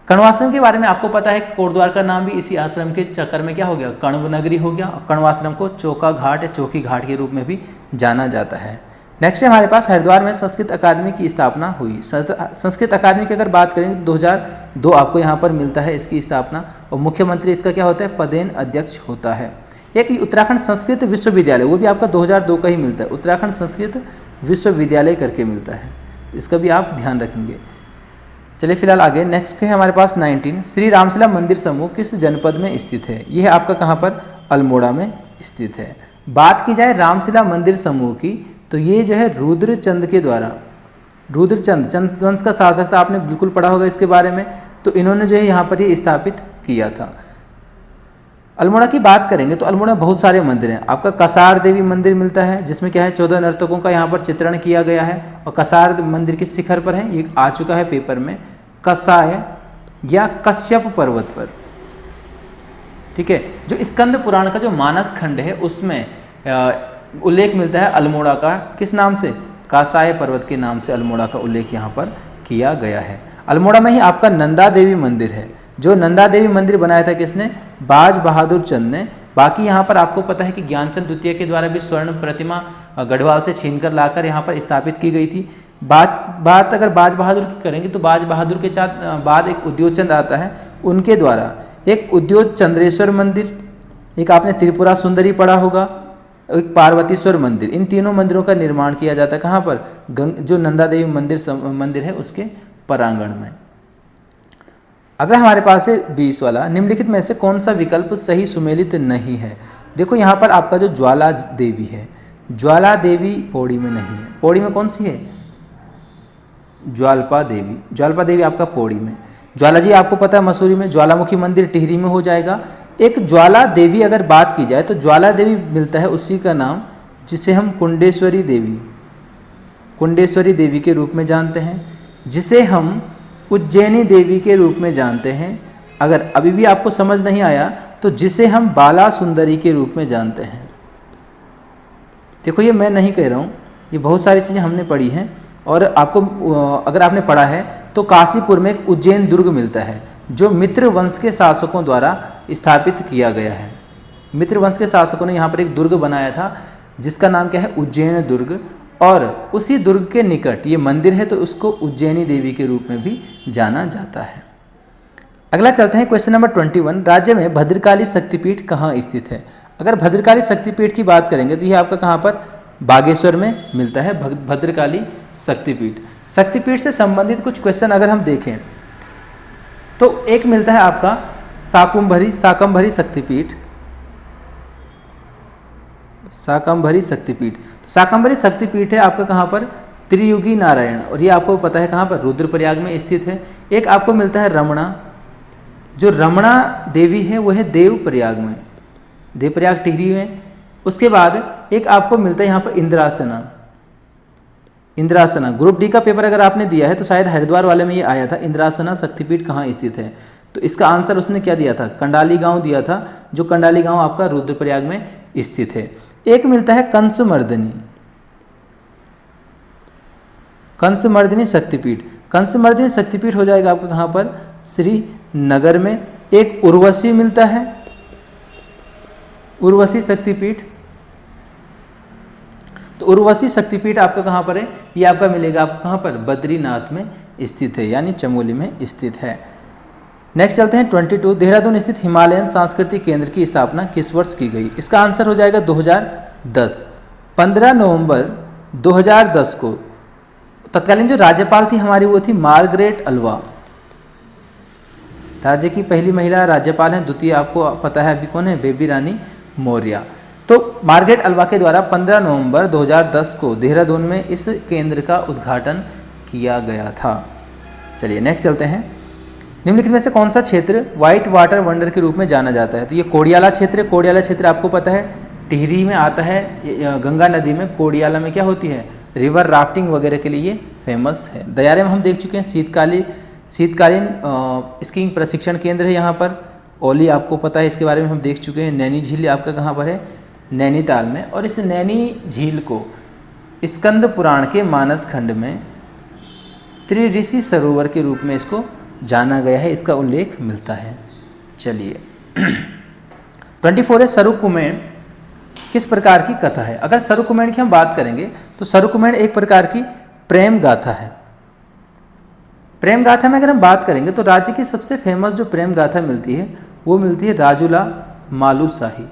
Speaker 1: कण्वाश्रम के बारे में आपको पता है कि कोटद्वार का नाम भी इसी आश्रम के चक्कर में क्या हो गया, कण्व नगरी हो गया, और कण्वाश्रम को चौका घाट या चौकी घाट के रूप में भी जाना जाता है। नेक्स्ट है हमारे पास हरिद्वार में संस्कृत अकादमी की स्थापना हुई। संस्कृत अकादमी की अगर बात करें 2002 आपको यहाँ पर मिलता है इसकी स्थापना, और मुख्यमंत्री इसका क्या होता है, पदेन अध्यक्ष होता है। एक उत्तराखंड संस्कृत विश्वविद्यालय, वो भी आपका 2002 का ही मिलता है, उत्तराखंड संस्कृत विश्वविद्यालय करके मिलता है, तो इसका भी आप ध्यान रखेंगे। चलिए फिलहाल आगे नेक्स्ट है हमारे पास 19, श्री रामशिला मंदिर समूह किस जनपद में स्थित है, यह है आपका कहाँ पर, अल्मोड़ा में स्थित है। बात की जाए रामशिला मंदिर समूह की, तो ये जो है रुद्रचंद के द्वारा, रुद्रचंद चंद्रवंश का शासक था, आपने बिल्कुल पढ़ा होगा इसके बारे में, तो इन्होंने जो है यहाँ पर ये स्थापित किया था। अल्मोड़ा की बात करेंगे तो अल्मोड़ा में बहुत सारे मंदिर हैं। आपका कसार देवी मंदिर मिलता है, जिसमें क्या है 14 नर्तकों का यहाँ पर चित्रण किया गया है, और कसार मंदिर किस शिखर पर है, ये आ चुका है पेपर में, कसाय या कश्यप पर्वत पर, ठीक है। जो स्कंद पुराण का जो मानस खंड है उसमें उल्लेख मिलता है अल्मोड़ा का, किस नाम से, कासाय पर्वत के नाम से अल्मोड़ा का उल्लेख यहाँ पर किया गया है। अल्मोड़ा में ही आपका नंदा देवी मंदिर है, जो नंदा देवी मंदिर बनाया था किसने, बाज बहादुर चंद ने। बाकी यहाँ पर आपको पता है कि ज्ञानचंद द्वितीय के द्वारा भी स्वर्ण प्रतिमा गढ़वाल से छीनकर लाकर यहाँ पर स्थापित की गई थी। बात अगर बाज बहादुर की करेंगे तो बाज बहादुर के बाद एक उद्योगचंद आता है, उनके द्वारा एक उद्योग चंद्रेश्वर मंदिर, एक आपने त्रिपुरा सुंदरी पढ़ा होगा, एक पार्वतीश्वर मंदिर, इन तीनों मंदिरों का निर्माण किया जाता है कहाँ पर, जो नंदा देवी मंदिर है उसके परांगण में। अगला हमारे पास है 20 वाला, निम्नलिखित में से कौन सा विकल्प सही सुमेलित नहीं है। देखो यहाँ पर आपका जो ज्वाला देवी है, ज्वाला देवी पौड़ी में नहीं है, पौड़ी में कौन सी है, ज्वालपा देवी, ज्वालपा देवी आपका पौड़ी में। ज्वाला जी आपको पता है मसूरी में, ज्वालामुखी मंदिर टिहरी में हो जाएगा। एक ज्वाला देवी अगर बात की जाए तो ज्वाला देवी मिलता है उसी का नाम जिसे हम कुंडेश्वरी देवी के रूप में जानते हैं, जिसे हम उज्जैनी देवी के रूप में जानते हैं। अगर अभी भी आपको समझ नहीं आया तो जिसे हम बाला सुंदरी के रूप में जानते हैं। देखो ये मैं नहीं कह रहा हूँ, ये बहुत सारी चीज़ें हमने पढ़ी हैं, और आपको अगर आपने पढ़ा है तो काशीपुर में एक उज्जैन दुर्ग मिलता है, जो मित्र वंश के शासकों द्वारा स्थापित किया गया है। मित्र वंश के शासकों ने यहाँ पर एक दुर्ग बनाया था जिसका नाम क्या है, उज्जैन दुर्ग, और उसी दुर्ग के निकट ये मंदिर है, तो उसको उज्जैनी देवी के रूप में भी जाना जाता है। अगला चलते हैं क्वेश्चन नंबर 21, राज्य में भद्रकाली शक्तिपीठ कहाँ स्थित है। अगर भद्रकाली शक्तिपीठ की बात करेंगे तो ये आपका कहाँ पर, बागेश्वर में मिलता है भद्रकाली शक्तिपीठ। शक्तिपीठ से संबंधित कुछ क्वेश्चन अगर हम देखें तो एक मिलता है आपका शाकंभरी शक्तिपीठ, शाकंभरी शक्तिपीठ। तो शाकंभरी शक्तिपीठ है आपका कहाँ पर, त्रियुगी नारायण, और ये आपको पता है कहाँ पर, रुद्रप्रयाग में स्थित है। एक आपको मिलता है रमणा, जो रमणा देवी है वो है देवप्रयाग में, देवप्रयाग टिहरी में। उसके बाद एक आपको मिलता है यहाँ पर इंद्रासना। ग्रुप डी का पेपर अगर आपने दिया है तो शायद हरिद्वार वाले में ये आया था, इंद्रासना शक्तिपीठ कहाँ स्थित है। तो इसका आंसर उसने क्या दिया था, कंडाली गांव दिया था, जो कंडाली गांव आपका रुद्रप्रयाग में स्थित है। एक मिलता है कंसमर्दिनी शक्तिपीठ। कंसमर्दिनी शक्तिपीठ हो जाएगा आपका कहाँ पर, श्रीनगर में। एक उर्वशी मिलता है, उर्वशी शक्तिपीठ। तो उर्वशी शक्तिपीठ आपका कहाँ पर है, ये आपका मिलेगा आपको कहाँ पर, बद्रीनाथ में स्थित है, यानी चमोली में स्थित है। नेक्स्ट चलते हैं 22, देहरादून स्थित हिमालयन सांस्कृतिक केंद्र की स्थापना किस वर्ष की गई। इसका आंसर हो जाएगा 2010। 15 नवंबर 2010 को तत्कालीन जो राज्यपाल थी हमारी वो थी मार्गरेट अल्वा। राज्य की पहली महिला राज्यपाल हैं। द्वितीय आपको पता है अभी कौन है, बेबी रानी मौर्य। तो मार्गरेट अल्वा के द्वारा 15 नवंबर 2010 को देहरादून में इस केंद्र का उद्घाटन किया गया था। चलिए नेक्स्ट चलते हैं। निम्नलिखित में से कौन सा क्षेत्र व्हाइट वाटर वंडर के रूप में जाना जाता है? तो ये कोडियाला क्षेत्र है। कोडियाला क्षेत्र आपको पता है टिहरी में आता है, गंगा नदी में। कोडियाला में क्या होती है, रिवर राफ्टिंग वगैरह के लिए फेमस है। दयारे में हम देख चुके हैं, शीतकालीन स्कीइंग प्रशिक्षण केंद्र है यहाँ पर। ओली आपको पता है, इसके बारे में हम देख चुके हैं। नैनी झील आपका कहाँ पर है, नैनीताल में। और इस नैनी झील को स्कंद पुराण के मानस खंड में त्रिऋषि सरोवर के रूप में इसको जाना गया है, इसका उल्लेख मिलता है। चलिए 24 है सरुकुमेण किस प्रकार की कथा है? अगर सरुकुमेण की हम बात करेंगे तो सरुकुमेण एक प्रकार की प्रेम गाथा है। प्रेम गाथा में अगर हम बात करेंगे तो राज्य की सबसे फेमस जो प्रेम गाथा मिलती है वो मिलती है राजुला मालुशाही।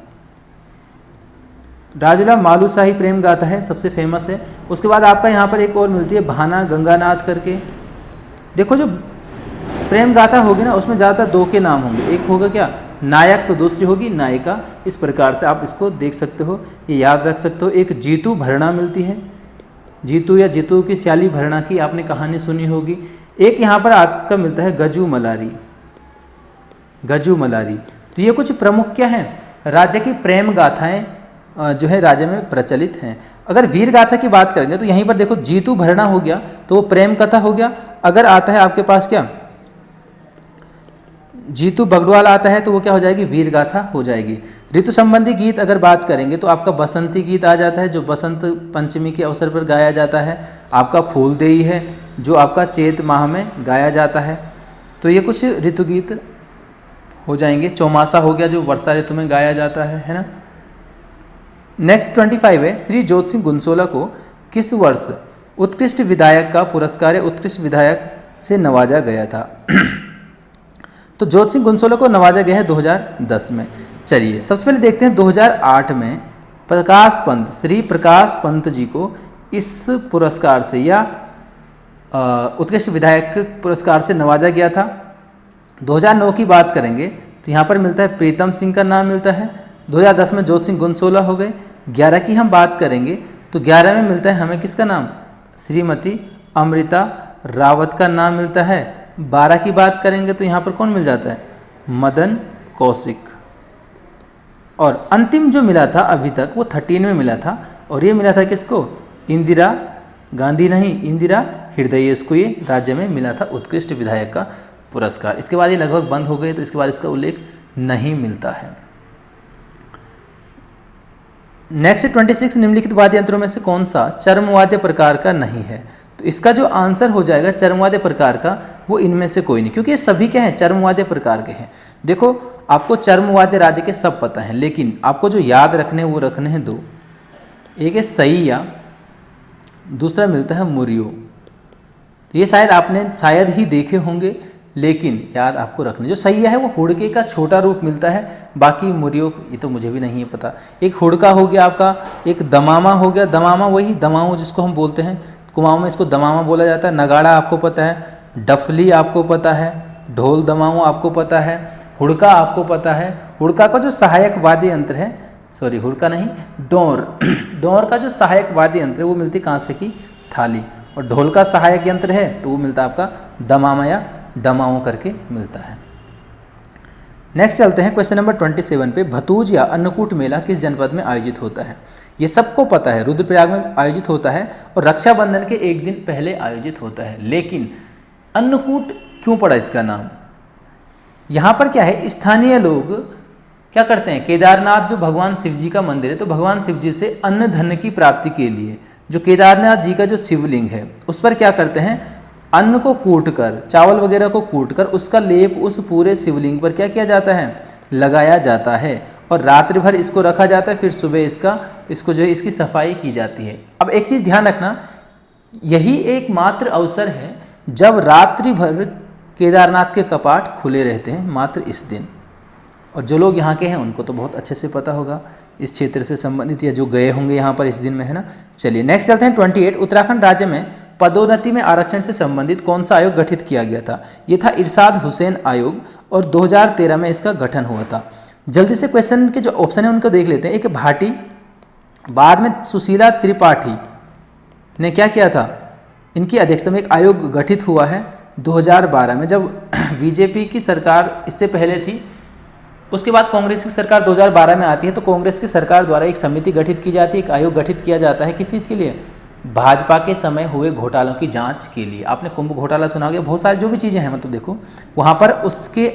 Speaker 1: राजुला मालुशाही प्रेम गाथा है, सबसे फेमस है। उसके बाद आपका यहाँ पर एक और मिलती है भाना गंगानाथ करके। देखो जो प्रेम गाथा होगी ना उसमें ज़्यादातर दो के नाम होंगे, एक होगा क्या नायक तो दूसरी होगी नायिका। इस प्रकार से आप इसको देख सकते हो, ये याद रख सकते हो। एक जीतू भरणा मिलती है, जीतू या जीतू की श्याली भरणा की आपने कहानी सुनी होगी। एक यहाँ पर आपका मिलता है गजू मलारी, गजू मलारी। तो ये कुछ प्रमुख क्या हैं, राज्य की प्रेम गाथाएं जो है राज्य में प्रचलित हैं। अगर वीर गाथा की बात करेंगे तो यहीं पर देखो जीतू भरणा हो गया तो वो प्रेम कथा हो गया। अगर आता है आपके पास क्या जीतू बगड़वाल आता है तो वो क्या हो जाएगी, वीर गाथा हो जाएगी। ऋतु संबंधी गीत अगर बात करेंगे तो आपका बसंती गीत आ जाता है जो बसंत पंचमी के अवसर पर गाया जाता है। आपका फूलदेई है जो आपका चैत माह में गाया जाता है। तो ये कुछ ऋतु गीत हो जाएंगे। चौमासा हो गया जो वर्षा ऋतु में गाया जाता है ना। नेक्स्ट 25 है श्री जोत सिंह गुनसोला को किस वर्ष उत्कृष्ट विधायक का पुरस्कार उत्कृष्ट विधायक से नवाजा गया था? तो जोत सिंह गुनसोला को नवाजा गया है 2010 में। चलिए सबसे पहले देखते हैं 2008 में प्रकाश पंत, श्री प्रकाश पंत जी को इस पुरस्कार से या उत्कृष्ट विधायक पुरस्कार से नवाजा गया था। 2009 की बात करेंगे तो यहाँ पर मिलता है प्रीतम सिंह का नाम मिलता है। 2010 में जोत सिंह गुनसोला हो गए। 11 की हम बात करेंगे तो 11 में मिलता है हमें किसका नाम, श्रीमती अमृता रावत का नाम मिलता है। 12 की बात करेंगे तो यहाँ पर कौन मिल जाता है, मदन कौशिक। और अंतिम जो मिला था अभी तक वो 13 में मिला था और ये मिला था किसको, इंदिरा गांधी नहीं, इंदिरा हृदय। इसको ये राज्य में मिला था उत्कृष्ट विधायक का पुरस्कार। इसके बाद ये लगभग बंद हो गए तो इसके बाद इसका उल्लेख नहीं मिलता है। नेक्स्ट 26 निम्नलिखित वाद्य यंत्रों में से कौन सा चर्मवाद्य प्रकार का नहीं है? तो इसका जो आंसर हो जाएगा चर्मवाद्य प्रकार का वो इनमें से कोई नहीं, क्योंकि ये सभी क्या हैं चर्मवाद्य प्रकार के हैं। देखो आपको चर्मवाद्य राज्य के सब पता हैं, लेकिन आपको जो याद रखने वो रखने हैं दो। एक है सैया, दूसरा मिलता है मुरियो। ये शायद आपने शायद ही देखे होंगे, लेकिन याद आपको रखने। जो सैया है वो हुड़के का छोटा रूप मिलता है, बाकी मुरियो ये तो मुझे भी नहीं है पता। एक हुड़का हो गया आपका, एक दमामा हो गया। दमामा वही दमाऊ जिसको हम बोलते हैं, कुमाऊं में इसको दमामा बोला जाता है। नगाड़ा आपको पता है, डफली आपको पता है, ढोल दमाऊ आपको पता है, हुड़का आपको पता है। हुड़का का जो सहायक वाद्य यंत्र है, सॉरी हुड़का नहीं, डोर डोर का जो सहायक वाद्य यंत्र है वो मिलती कांसे की थाली। और ढोल का सहायक यंत्र है तो वो मिलता है आपका दमामा या दमाऊ करके मिलता है। नेक्स्ट चलते हैं क्वेश्चन नंबर 27 पे। भतूज या अन्नकूट मेला किस जनपद में आयोजित होता है? ये सबको पता है, रुद्रप्रयाग में आयोजित होता है और रक्षाबंधन के एक दिन पहले आयोजित होता है। लेकिन अन्नकूट क्यों पड़ा इसका नाम? यहाँ पर क्या है, स्थानीय लोग क्या करते हैं, केदारनाथ जो भगवान शिव जी का मंदिर है तो भगवान शिव जी से अन्न धन की प्राप्ति के लिए जो केदारनाथ जी का जो शिवलिंग है उस पर क्या करते हैं, अन्न को कूटकर, चावल वगैरह को कूटकर उसका लेप उस पूरे शिवलिंग पर क्या किया जाता है, लगाया जाता है और रात्रि भर इसको रखा जाता है। फिर सुबह इसको जो है इसकी सफाई की जाती है। अब एक चीज़ ध्यान रखना, यही एकमात्र अवसर है जब रात्रि भर केदारनाथ के कपाट खुले रहते हैं, मात्र इस दिन। और जो लोग यहाँ के हैं उनको तो बहुत अच्छे से पता होगा इस क्षेत्र से संबंधित, या जो गए होंगे यहाँ पर इस दिन में, है ना। चलिए नेक्स्ट चलते हैं 28। उत्तराखंड राज्य में पदोन्नति में आरक्षण से संबंधित कौन सा आयोग गठित किया गया था? ये था इरशाद हुसैन आयोग और 2013 में इसका गठन हुआ था। जल्दी से क्वेश्चन के जो ऑप्शन है उनको देख लेते हैं। एक भाटी, बाद में सुशीला त्रिपाठी ने क्या किया था? इनकी अध्यक्षता में एक आयोग गठित हुआ है 2012 में, जब बीजेपी की सरकार इससे पहले थी। उसके बाद कांग्रेस की सरकार 2012 में आती है, तो कांग्रेस की सरकार द्वारा एक समिति गठित की जाती है, एक आयोग गठित किया जाता है। किस चीज़ के लिए? भाजपा के समय हुए घोटालों की जांच के लिए। आपने कुंभ घोटाला सुना होगा, बहुत सारी जो भी चीज़ें हैं, मतलब देखो वहाँ पर उसके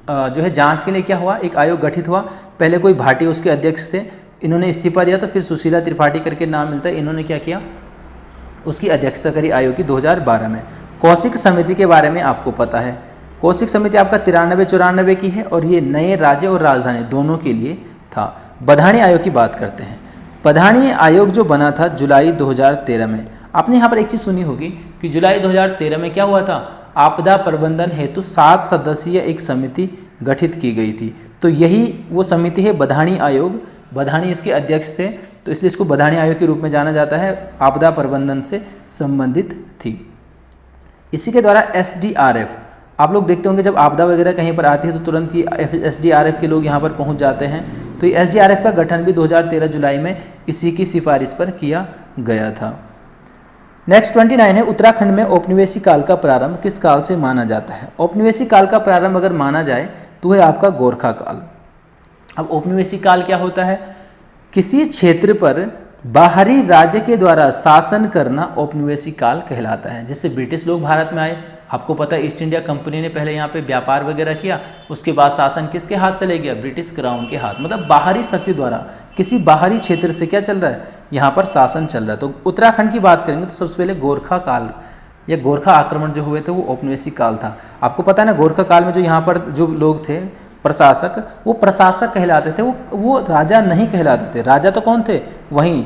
Speaker 1: जो है जांच के लिए क्या हुआ, एक आयोग गठित हुआ। पहले कोई भाटी उसके अध्यक्ष थे, इन्होंने इस्तीफा दिया, तो फिर सुशीला त्रिपाठी करके नाम मिलता है, इन्होंने क्या किया, उसकी अध्यक्षता करी आयोग की 2012 में। कौशिक समिति के बारे में आपको पता है, कौशिक समिति आपका 93-94 की है और ये नए राज्य और राजधानी दोनों के लिए था। बधानी आयोग की बात करते हैं। बधानी आयोग जो बना था जुलाई 2013 में, आपने यहाँ पर एक चीज़ सुनी होगी कि जुलाई 2013 में क्या हुआ था, आपदा प्रबंधन हेतु 7 सदस्यीय एक समिति गठित की गई थी। तो यही वो समिति है बधानी आयोग, बधानी इसके अध्यक्ष थे, तो इसलिए इसको बधानी आयोग के रूप में जाना जाता है, आपदा प्रबंधन से संबंधित थी। इसी के द्वारा SDRF, आप लोग देखते होंगे जब आपदा वगैरह कहीं पर आती है तो तुरंत ही SDRF के लोग यहाँ पर पहुँच जाते हैं। तो ये SDRF का गठन भी 2013 जुलाई में इसी की सिफारिश पर किया गया था। नेक्स्ट 29 है, उत्तराखंड में औपनिवेशिक काल का प्रारंभ किस काल से माना जाता है? औपनिवेशिक काल का प्रारंभ अगर माना जाए तो है आपका गोरखा काल। अब औपनिवेशिक काल क्या होता है? किसी क्षेत्र पर बाहरी राज्य के द्वारा शासन करना औपनिवेशिक काल कहलाता है। जैसे ब्रिटिश लोग भारत में आए, आपको पता है ईस्ट इंडिया कंपनी ने पहले यहाँ पे व्यापार वगैरह किया, उसके बाद शासन किसके हाथ चले गया? ब्रिटिश क्राउन के हाथ। मतलब बाहरी शक्ति द्वारा किसी बाहरी क्षेत्र से क्या चल रहा है, यहाँ पर शासन चल रहा है। तो उत्तराखंड की बात करेंगे तो सबसे पहले गोरखा काल या गोरखा आक्रमण जो हुए थे वो औपनिवेशिक काल था। आपको पता है ना, गोरखा काल में जो यहाँ पर जो लोग थे प्रशासक, वो प्रशासक कहलाते थे, वो राजा नहीं कहलाते थे। राजा तो कौन थे? वहीं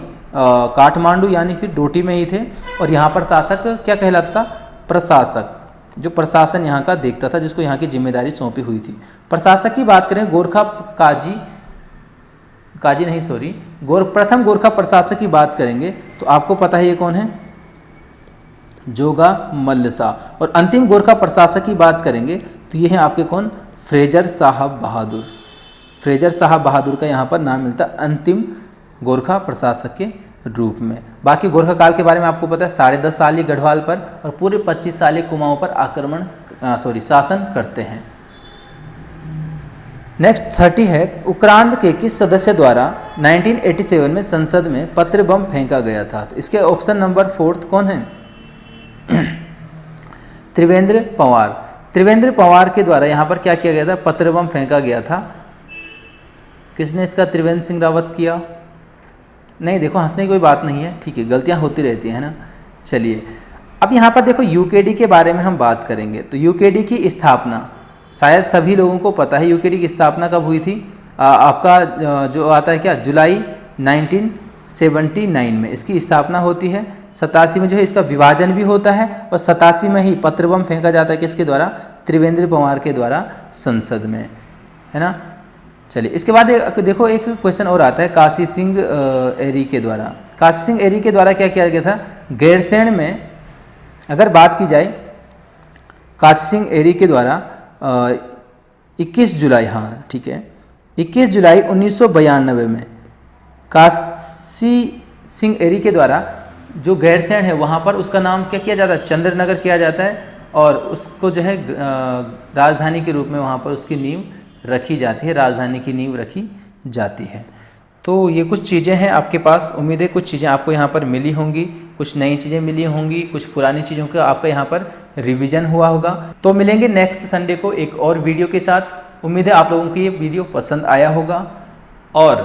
Speaker 1: काठमांडू यानी फिर डोटी में ही थे, और यहाँ पर शासक क्या कहलाता था? प्रशासक, जो प्रशासन यहाँ का देखता था, जिसको यहाँ की जिम्मेदारी सौंपी हुई थी। प्रशासक की बात करें, गोरखा प्रथम गोरखा प्रशासक की बात करेंगे तो आपको पता है ये कौन है? जोगा मल्ल शाह। और अंतिम गोरखा प्रशासक की बात करेंगे तो ये हैं आपके कौन? फ्रेजर साहब बहादुर। फ्रेजर साहब बहादुर का यहाँ पर नाम मिलता है अंतिम गोरखा प्रशासक के रूप में। बाकी गोरखा काल के बारे में आपको पता है, 10.5 साल ये गढ़वाल पर और पूरे 25 साल ये कुमाऊं पर शासन करते हैं। नेक्स्ट 30 है, उक्रांद के किस सदस्य द्वारा 1987 में संसद में पत्र बम फेंका गया था? तो इसके ऑप्शन नंबर 4 कौन है? त्रिवेंद्र पंवार। त्रिवेंद्र पंवार के द्वारा यहाँ पर क्या किया गया था? पत्र बम फेंका गया था। किसने इसका? त्रिवेंद्र सिंह रावत किया? नहीं, देखो हंसने की कोई बात नहीं है, ठीक है, गलतियाँ होती रहती हैं ना। चलिए अब यहाँ पर देखो यूकेडी के बारे में हम बात करेंगे। तो यूकेडी की स्थापना शायद सभी लोगों को पता है। यूकेडी की स्थापना कब हुई थी? आपका जो आता है क्या, जुलाई 1979 में इसकी स्थापना होती है। 87 में जो है इसका विभाजन भी होता है और 87 में ही पत्र बम फेंका जाता है। किसके द्वारा? त्रिवेंद्र पंवार के द्वारा संसद में, है ना। चलिए इसके बाद देखो एक क्वेश्चन और आता है काशी सिंह एरी के द्वारा। काशी सिंह एरी के द्वारा क्या किया गया था? गैरसैंण में अगर बात की जाए, काशी सिंह एरी के द्वारा 21 जुलाई, हाँ ठीक है, 21 जुलाई 1992 में काशी सिंह एरी के द्वारा जो गैरसैंण है वहाँ पर उसका नाम क्या किया जाता है? चंद्रनगर किया जाता है और उसको जो है राजधानी के रूप में वहाँ पर उसकी नींव रखी जाती है, राजधानी की नींव रखी जाती है। तो ये कुछ चीज़ें हैं आपके पास। उम्मीद है कुछ चीज़ें आपको यहाँ पर मिली होंगी, कुछ नई चीज़ें मिली होंगी, कुछ पुरानी चीज़ों का आपका यहाँ पर रिवीजन हुआ होगा। तो मिलेंगे नेक्स्ट संडे को एक और वीडियो के साथ। उम्मीद है आप लोगों को ये वीडियो पसंद आया होगा और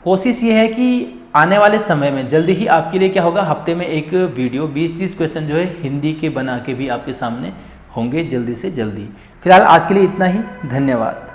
Speaker 1: कोशिश ये है कि आने वाले समय में जल्दी ही आपके लिए क्या होगा, हफ्ते में एक वीडियो 20-30 क्वेश्चन जो है हिंदी के बना के भी आपके सामने होंगे जल्दी से जल्दी। फिलहाल आज के लिए इतना ही, धन्यवाद।